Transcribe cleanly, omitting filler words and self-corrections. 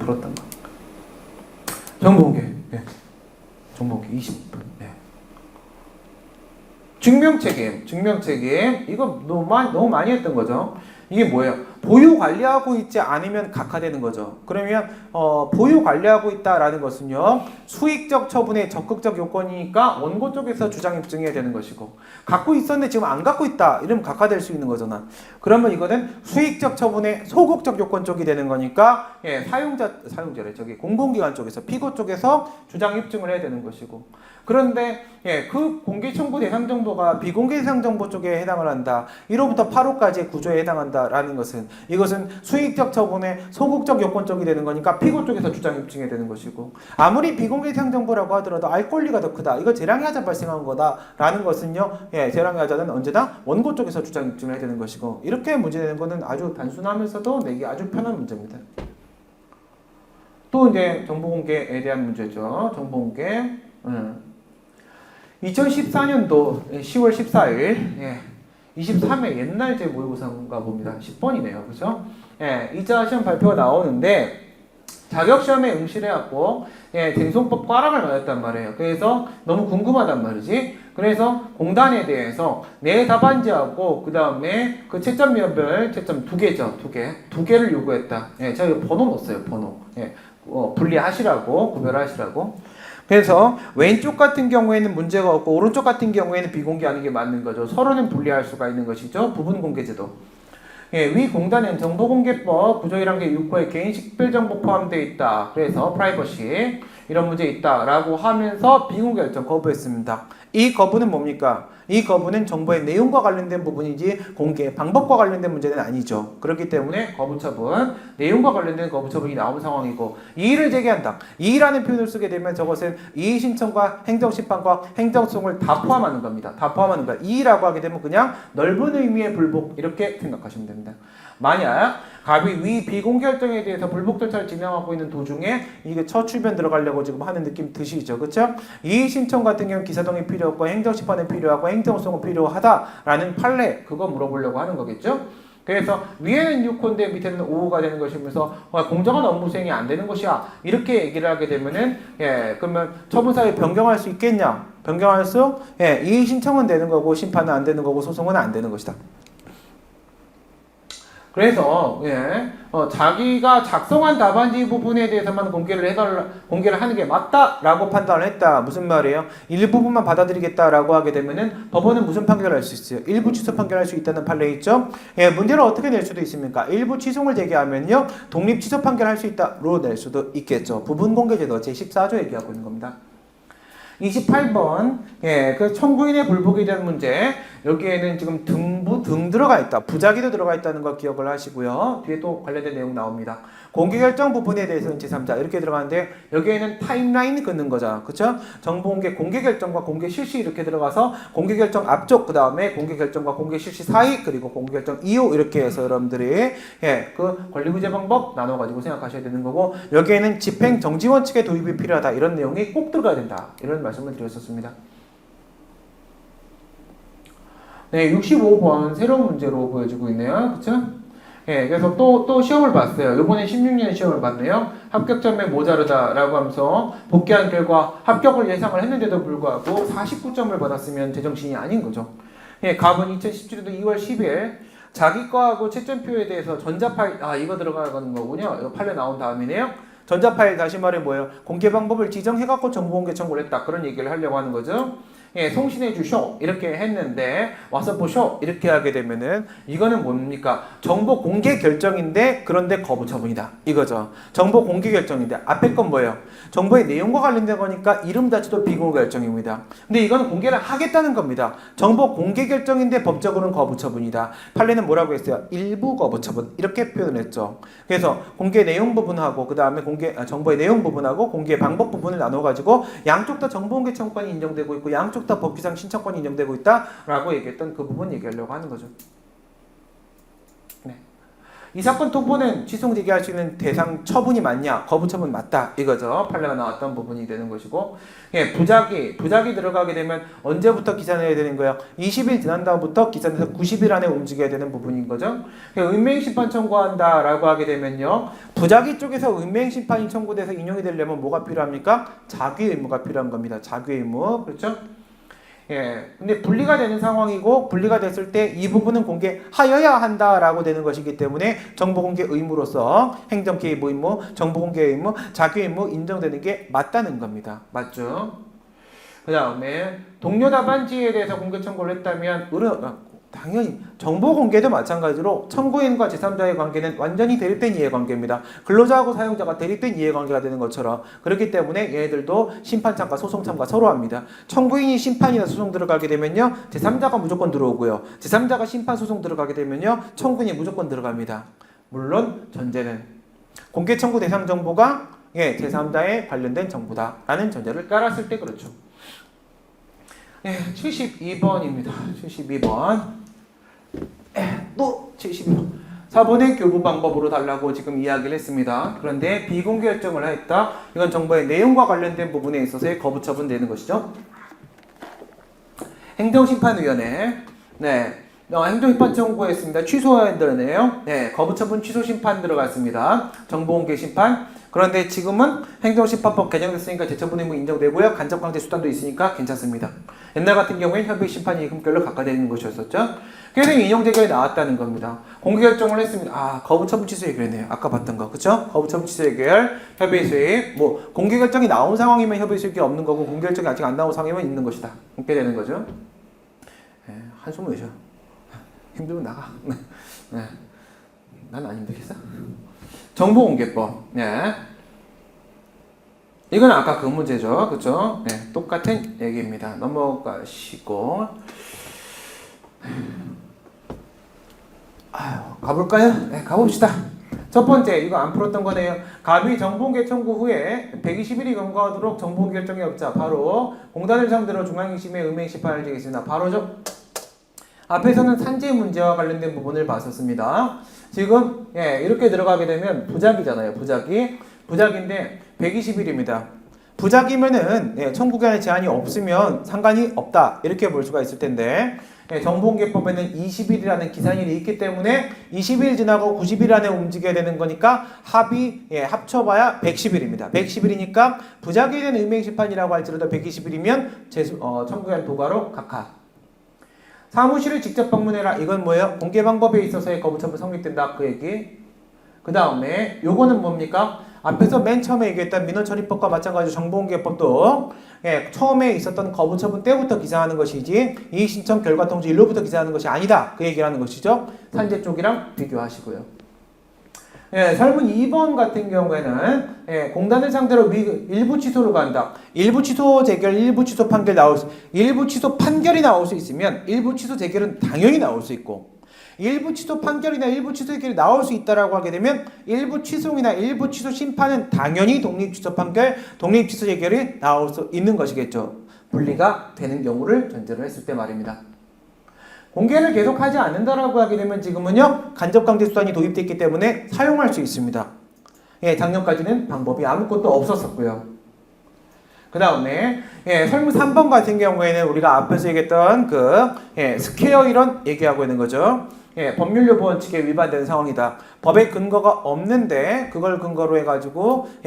들었던 거. 정보공개. 네. 정보공개 20분. 네. 증명책임. 이거 너무 많이 했던 거죠. 이게 뭐예요? 보유 관리하고 있지 않으면 각하되는 거죠. 그러면 보유 관리하고 있다라는 것은요, 수익적 처분의 적극적 요건이니까 원고 쪽에서 주장 입증해야 되는 것이고, 갖고 있었는데 지금 안 갖고 있다 이러면 각하될 수 있는 거잖아. 그러면 이거는 수익적 처분의 소극적 요건 쪽이 되는 거니까, 예, 사용자래 저기 공공기관 쪽에서 피고 쪽에서 주장 입증을 해야 되는 것이고. 그런데 예, 그 공개 청구 대상 정보가 비공개 대상 정보 쪽에 해당을 한다. 1호부터 8호까지의 구조에 해당한다라는 것은, 이것은 수익적 처분의 소극적 요건 쪽이 되는 거니까 피고 쪽에서 주장 입증해야 되는 것이고, 아무리 비공개 대상 정보라고 하더라도 알 권리가 더 크다. 이거 재량의 하자 발생한 거다라는 것은요, 예, 재량의 하자는 언제나 원고 쪽에서 주장 입증을 해야 되는 것이고, 이렇게 문제되는 거는 아주 단순하면서도 내기 아주 편한 문제입니다. 또 이제 정보공개에 대한 문제죠. 정보공개. 2014년도 10월 14일, 예, 23회 옛날 제 모의고사인가 봅니다. 10번이네요. 그죠? 예, 2차 시험 발표가 나오는데, 자격시험에 응시를 해갖고, 예, 쟁송법 꽈랑을 맞았단 말이에요. 그래서 너무 궁금하단 말이지. 그래서 공단에 대해서 내 답안지하고, 그 다음에 그 채점별, 채점 2개죠. 2개를 요구했다. 예, 제가 이거 번호 넣었어요. 번호. 예, 분리하시라고, 구별하시라고. 그래서 왼쪽 같은 경우에는 문제가 없고 오른쪽 같은 경우에는 비공개하는 게 맞는 거죠. 서로는 분리할 수가 있는 것이죠. 부분공개제도. 예, 위 공단은 정보공개법 구조 1항제 6호에 개인 식별정보 포함되어 있다. 그래서 프라이버시 이런 문제 있다라고 하면서 비공개 결정 거부했습니다. 이 거부는 뭡니까? 이 거부는 정보의 내용과 관련된 부분이지 공개 방법과 관련된 문제는 아니죠. 그렇기 때문에 거부 처분, 내용과 관련된 거부 처분이 나온 상황이고, 이의를 제기한다. 이의라는 표현을 쓰게 되면 저것은 이의 신청과 행정심판과 행정소송을 다 포함하는 겁니다. 다 포함하는 거야. 이의라고 하게 되면 그냥 넓은 의미의 불복 이렇게 생각하시면 됩니다. 만약 갑이 위 비공개 결정에 대해서 불복 절차를 진행하고 있는 도중에 이게 첫 출변 들어가려고 지금 하는 느낌 드시죠, 그렇죠? 이의 신청 같은 경우 기사동이 필요 없고 행정심판이 필요하고 행정소송은 필요하다라는 판례, 그거 물어보려고 하는 거겠죠? 그래서 위에는 6호인데 밑에는 5호가 되는 것이면서 공정한 업무 수행이 안 되는 것이야, 이렇게 얘기를 하게 되면은, 예, 그러면 처분사를 변경할 수 있겠냐? 변경할 수? 예, 이의 신청은 되는 거고 심판은 안 되는 거고 소송은 안 되는 것이다. 그래서 예, 자기가 작성한 답안지 부분에 대해서만 공개를 하는 게 맞다라고 판단을 했다. 무슨 말이에요? 일부분만 받아들이겠다라고 하게 되면은 법원은 무슨 판결을 할 수 있어요? 일부 취소 판결할 수 있다는 판례 있죠? 예, 문제를 어떻게 낼 수도 있습니까? 일부 취소를 제기하면요, 독립 취소 판결할 수 있다로 낼 수도 있겠죠. 부분공개제도 제14조 얘기하고 있는 겁니다. 28번, 예, 그 청구인의 불복에 대한 문제. 여기에는 지금 등 들어가 있다. 부작위도 들어가 있다는 거 기억을 하시고요. 뒤에 또 관련된 내용 나옵니다. 공개결정 부분에 대해서는 제3자 이렇게 들어가는데, 여기에는 타임라인 긋는 거죠. 그쵸? 정보공개, 공개결정과 공개실시 이렇게 들어가서 공개결정 앞쪽, 그 다음에 공개결정과 공개실시 사이, 그리고 공개결정 이후 이렇게 해서 여러분들이, 예, 그 권리구제 방법 나눠가지고 생각하셔야 되는 거고, 여기에는 집행 정지 원칙의 도입이 필요하다. 이런 내용이 꼭 들어가야 된다. 이런 말씀을 드렸었습니다. 네, 65번 새로운 문제로 보여지고 있네요. 그쵸? 예, 그래서 또 시험을 봤어요. 이번에 16년 시험을 봤네요. 합격 점에 모자르다라고 하면서 복귀한 결과 합격을 예상을 했는데도 불구하고 49점을 받았으면 제정신이 아닌 거죠. 예, 갑은 2017년도 2월 10일 자기 거하고 채점표에 대해서 전자파일, 이거 들어가는 거군요. 이거 판례 나온 다음이네요. 전자파일, 다시 말해 뭐예요? 공개 방법을 지정해갖고 정보공개 청구를 했다. 그런 얘기를 하려고 하는 거죠. 예, 송신해 주쇼 이렇게 했는데 와서 보쇼 이렇게 하게 되면은 이거는 뭡니까? 정보 공개 결정인데 그런데 거부 처분이다. 이거죠. 정보 공개 결정인데 앞에 건 뭐예요? 정보의 내용과 관련된 거니까 이름 자체도 비공개 결정입니다. 근데 이거는 공개를 하겠다는 겁니다. 정보 공개 결정인데 법적으로는 거부 처분이다. 판례는 뭐라고 했어요? 일부 거부 처분 이렇게 표현했죠. 그래서 공개 내용 부분하고 그 다음에 정보의 내용 부분하고 공개 방법 부분을 나눠가지고 양쪽 다 정보 공개 청구권이 인정되고 있고 양쪽 다 법규상 신청권이 인정되고 있다라고 얘기했던 그 부분 얘기하려고 하는 거죠. 네. 이 사건 통보는 취소 제기할 수 있는 대상 처분이 맞냐? 거부 처분 맞다. 이거죠. 판례가 나왔던 부분이 되는 것이고, 예, 부작위 들어가게 되면 언제부터 기산해야 되는 거예요? 20일 지난 다음부터 기산해서 90일 안에 움직여야 되는 부분인 거죠. 은맹 심판 청구한다라고 하게 되면요, 부작위 쪽에서 은맹 심판이 청구돼서 인용이 되려면 뭐가 필요합니까? 자귀 의무가 필요한 겁니다. 자귀 의무, 그렇죠? 예, 근데 분리가 되는 상황이고 분리가 됐을 때 이 부분은 공개하여야 한다라고 되는 것이기 때문에 정보 공개 의무로서 행정 개입 의무, 정보 공개 의무, 자기 의무 인정되는 게 맞다는 겁니다. 맞죠? 그 다음에 동료 답안지에 대해서 공개 청구를 했다면 당연히 정보 공개도 마찬가지로 청구인과 제3자의 관계는 완전히 대립된 이해관계입니다. 근로자하고 사용자가 대립된 이해관계가 되는 것처럼 그렇기 때문에 얘네들도 심판참과 소송참과 서로 합니다. 청구인이 심판이나 소송 들어가게 되면요, 제3자가 무조건 들어오고요. 제3자가 심판 소송 들어가게 되면요, 청구인이 무조건 들어갑니다. 물론 전제는 공개 청구 대상 정보가 제3자에 관련된 정보다라는 전제를 깔았을 때 그렇죠. 72번입니다. 72번. 또 72번. 4번의 교부 방법으로 달라고 지금 이야기를 했습니다. 그런데 비공개 결정을 했다. 이건 정보의 내용과 관련된 부분에 있어서의 거부 처분 되는 것이죠. 행정심판위원회. 행정심판 청구했습니다. 취소해야 되네요. 거부 처분 취소 심판 들어갔습니다. 정보공개 심판. 그런데 지금은 행정심판법 개정됐으니까 재처분 의무 인정되고요. 간접강제 수단도 있으니까 괜찮습니다. 옛날 같은 경우에는 협의 심판이 금결로 각각되는 것이었었죠. 그래서 인용대결이 나왔다는 겁니다. 공개 결정을 했습니다. 거부 처분 취소 해결이네요. 아까 봤던 거, 그렇죠? 거부 처분 취소 해결, 협의 수익. 공개 결정이 나온 상황이면 협의 수익이 없는 거고 공개 결정이 아직 안 나온 상황이면 있는 것이다. 이렇게 되는 거죠. 한숨 쉬어. 힘들면 나가. 난 안 힘들겠어. 정보공개법. 이건 아까 그 문제죠. 그쵸? 똑같은 얘기입니다. 넘어가시고. 가볼까요? 가봅시다. 첫 번째, 이거 안 풀었던 거네요. 갑이 정보공개 청구 후에 120일이 경과하도록 정보공개 결정이 없자 바로 공단을 상대로 중앙행심의 음행 심판을 지겠습니다. 바로죠. 앞에서는 산재 문제와 관련된 부분을 봤었습니다. 지금 이렇게 들어가게 되면 부작이잖아요. 부작인데 120일입니다. 부작이면은 청구기한에 제한이 없으면 상관이 없다 이렇게 볼 수가 있을 텐데 정보공개법에는 20일이라는 기산일이 있기 때문에 20일 지나고 90일 안에 움직여야 되는 거니까 합쳐봐야 110일입니다. 110일이니까 부작위에 대한 의명심판이라고 할지라도 120일이면 청구기한 도가로 각하. 사무실을 직접 방문해라. 이건 뭐예요? 공개 방법에 있어서의 거부처분 성립된다. 그 얘기. 그 다음에 요거는 뭡니까? 앞에서 맨 처음에 얘기했던 민원처리법과 마찬가지로 정보공개법도 처음에 있었던 거부처분 때부터 기사하는 것이지 이의신청 결과통지 일로부터 기사하는 것이 아니다. 그 얘기를 하는 것이죠. 산재 쪽이랑 비교하시고요. 설문 2번 같은 경우에는 공단을 상대로 일부 취소로 간다. 일부 취소 재결, 일부 취소 판결 일부 취소 판결이 나올 수 있으면 일부 취소 재결은 당연히 나올 수 있고 일부 취소 판결이나 일부 취소 재결이 나올 수 있다라고 하게 되면 일부 취소이나 일부 취소 심판은 당연히 독립 취소 판결, 독립 취소 재결이 나올 수 있는 것이겠죠. 분리가 되는 경우를 전제로 했을 때 말입니다. 공개를 계속하지 않는다라고 하게 되면 지금은요 간접강제 수단이 도입됐기 때문에 사용할 수 있습니다. 작년까지는 방법이 아무것도 없었었고요. 그 다음에 설문 3번 같은 경우에는 우리가 앞에서 얘기했던 스퀘어 이론 얘기하고 있는 거죠. 법률요보 원칙에 위반되는 상황이다. 법의 근거가 없는데 그걸 근거로 해가지고